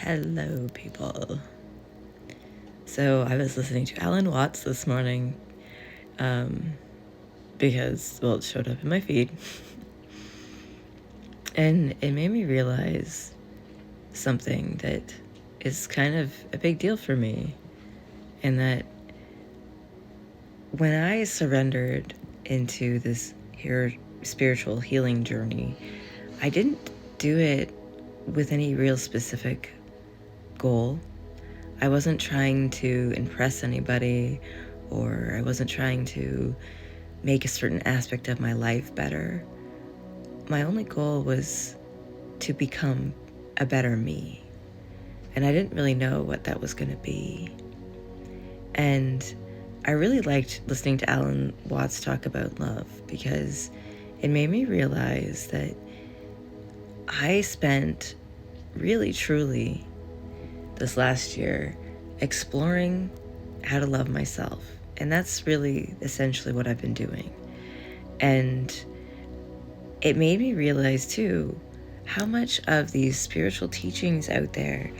Hello, people. So I was listening to Alan Watts this morning because, well, it showed up in my feed. And it made me realize something that is kind of a big deal for me. And that when I surrendered into this spiritual healing journey, I didn't do it with any real specific goal. I wasn't trying to impress anybody, or I wasn't trying to make a certain aspect of my life better. My only goal was to become a better me. And I didn't really know what that was going to be. And I really liked listening to Alan Watts talk about love because it made me realize that I spent really, truly this last year exploring how to love myself. And that's really essentially what I've been doing. And it made me realize too how much of these spiritual teachings out there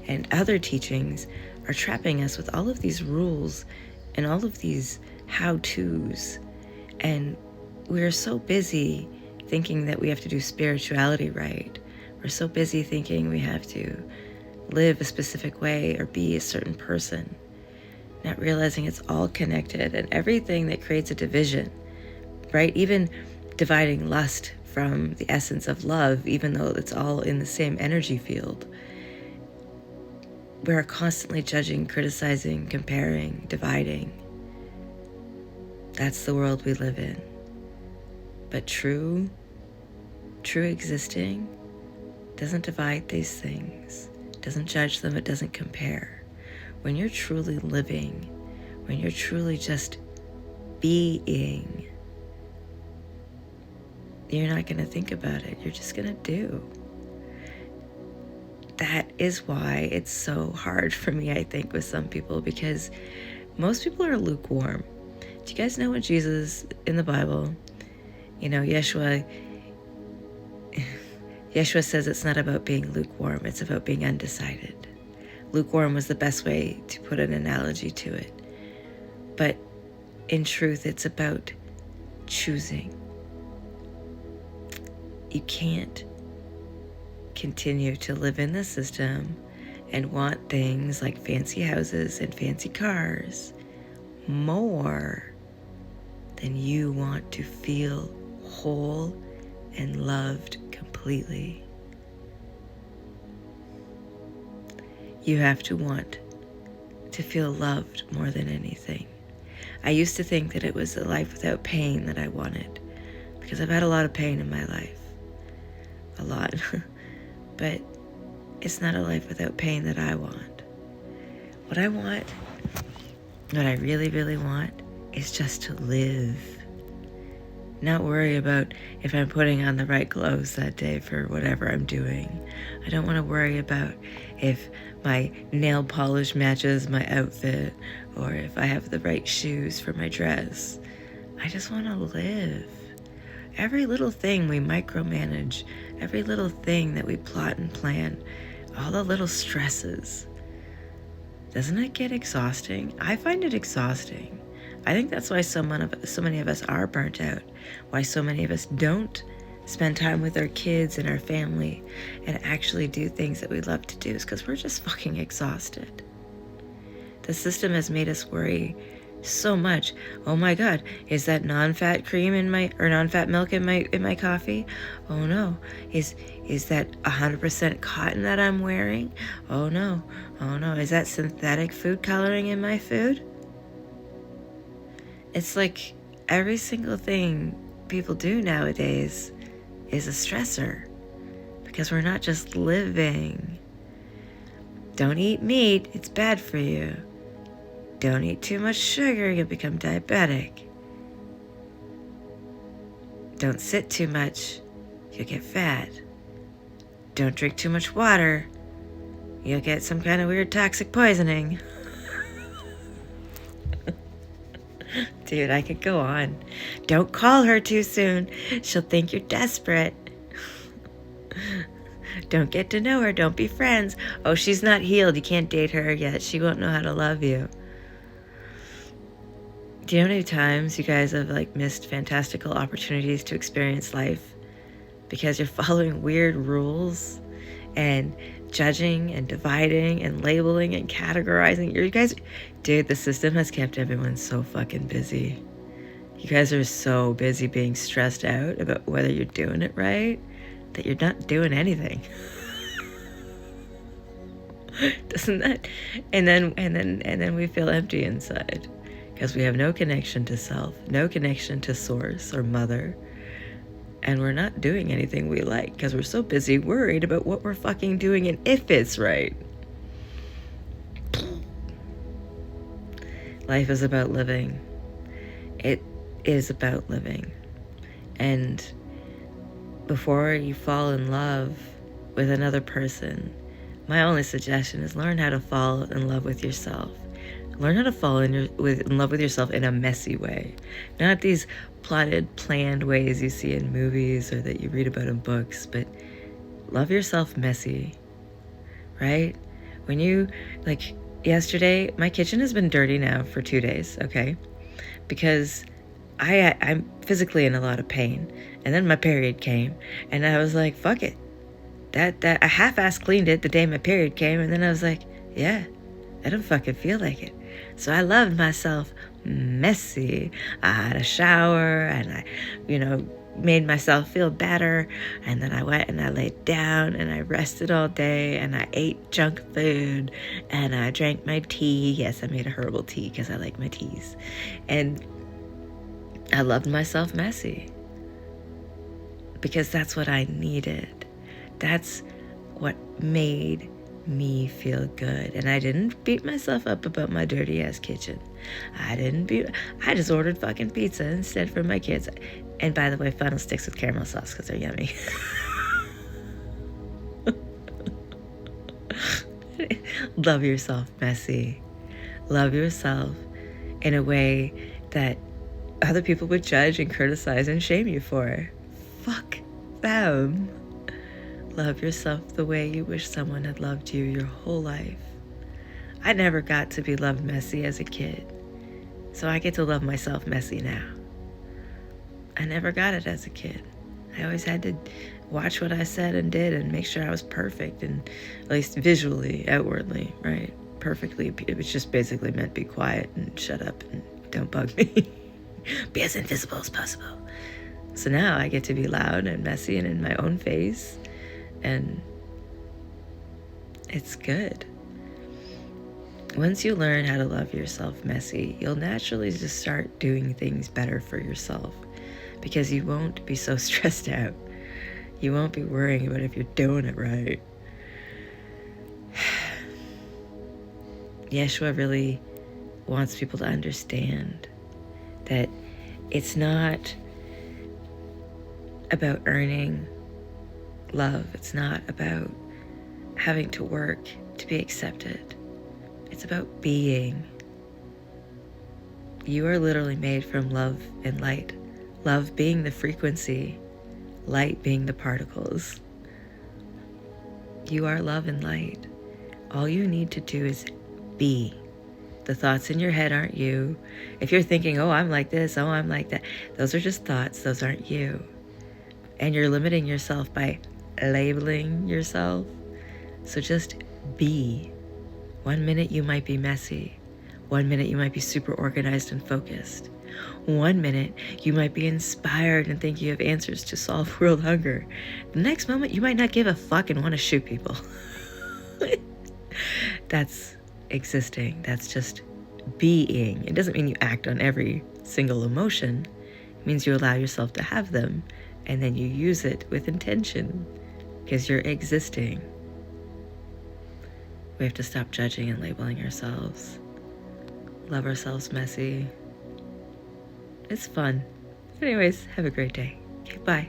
and other teachings are trapping us with all of these rules and all of these how-tos. And we're so busy thinking that we have to do spirituality right. We're so busy thinking we have to live a specific way or be a certain person, not realizing it's all connected, and everything that creates a division, right? Even dividing lust from the essence of love, even though it's all in the same energy field. We're constantly judging, criticizing, comparing, dividing. That's the world we live in. But true existing doesn't divide these things, doesn't judge them, it doesn't compare. When you're truly living, when you're truly just being, you're not going to think about it. You're just going to do. That is why it's so hard for me, I think, with some people, because most people are lukewarm. Do you guys know when Jesus in the Bible, Yeshua says it's not about being lukewarm, it's about being undecided. Lukewarm was the best way to put an analogy to it. But in truth, it's about choosing. You can't continue to live in the system and want things like fancy houses and fancy cars more than you want to feel whole and loved completely. You have to want to feel loved more than anything. I used to think that it was a life without pain that I wanted, because I've had a lot of pain in my life. A lot. But it's not a life without pain that I want. What I want, what I really, really want, is just to live. Not worry about if I'm putting on the right gloves that day for whatever I'm doing. I don't want to worry about if my nail polish matches my outfit or if I have the right shoes for my dress. I just want to live. Every little thing we micromanage, every little thing that we plot and plan, all the little stresses. Doesn't it get exhausting? I find it exhausting. I think that's why so many of us are burnt out, why so many of us don't spend time with our kids and our family and actually do things that we love to do, is because we're just fucking exhausted. The system has made us worry so much. Oh my God, is that non-fat cream non-fat milk in my coffee? Oh no. Is that 100% cotton that I'm wearing? Oh no. Is that synthetic food coloring in my food? It's like every single thing people do nowadays is a stressor, because we're not just living. Don't eat meat, it's bad for you. Don't eat too much sugar, you'll become diabetic. Don't sit too much, you'll get fat. Don't drink too much water, you'll get some kind of weird toxic poisoning. Dude, I could go on. Don't call her too soon, she'll think you're desperate. Don't get to know her. Don't be friends. Oh, she's not healed. You can't date her yet. She won't know how to love you. Do you know how many times you guys have like missed fantastical opportunities to experience life because you're following weird rules and judging and dividing and labeling and categorizing? You guys, dude, the system has kept everyone so fucking busy. You guys are so busy being stressed out about whether you're doing it right that you're not doing anything. Doesn't that? And then we feel empty inside because we have no connection to self, no connection to source or mother. And we're not doing anything we like because we're so busy worried about what we're fucking doing and if it's right. Life is about living. It is about living. And before you fall in love with another person, my only suggestion is learn how to fall in love with yourself. Learn how to fall in love with yourself in a messy way. Not these plotted, planned ways you see in movies or that you read about in books, but love yourself messy, right? When you, like yesterday, my kitchen has been dirty now for 2 days, okay? Because I'm physically in a lot of pain. And then my period came, and I was like, fuck it. That I half-ass cleaned it the day my period came, and then I was like, yeah, I don't fucking feel like it. So I loved myself messy. I had a shower, and I, made myself feel better. And then I went and I laid down and I rested all day, and I ate junk food, and I drank my tea. Yes, I made a herbal tea because I like my teas. And I loved myself messy because that's what I needed. That's what made me feel good. And I didn't beat myself up about my dirty ass kitchen. I just ordered fucking pizza instead for my kids. And by the way, funnel sticks with caramel sauce because they're yummy. Love yourself messy. Love yourself in a way that other people would judge and criticize and shame you for. Fuck them. Love yourself the way you wish someone had loved you your whole life. I never got to be loved messy as a kid, so I get to love myself messy now. I never got it as a kid. I always had to watch what I said and did and make sure I was perfect, and at least visually, outwardly, right? Perfectly. It was just basically meant be quiet and shut up and don't bug me. Be as invisible as possible. So now I get to be loud and messy and in my own face, and it's good. Once you learn how to love yourself messy, you'll naturally just start doing things better for yourself because you won't be so stressed out. You won't be worrying about if you're doing it right. Yeshua really wants people to understand that it's not about earning love. It's not about having to work to be accepted. It's about being. You are literally made from love and light. Love being the frequency, light being the particles. You are love and light. All you need to do is be. The thoughts in your head aren't you. If you're thinking, oh, I'm like this, oh, I'm like that, those are just thoughts. Those aren't you. And you're limiting yourself by labeling yourself. So just be. 1 minute you might be messy. 1 minute you might be super organized and focused. 1 minute you might be inspired and think you have answers to solve world hunger. The next moment you might not give a fuck and want to shoot people. That's existing. That's just being. It doesn't mean you act on every single emotion. It means you allow yourself to have them, and then you use it with intention because you're existing. We have to stop judging and labeling ourselves. Love ourselves messy. It's fun. Anyways, have a great day. Okay, bye.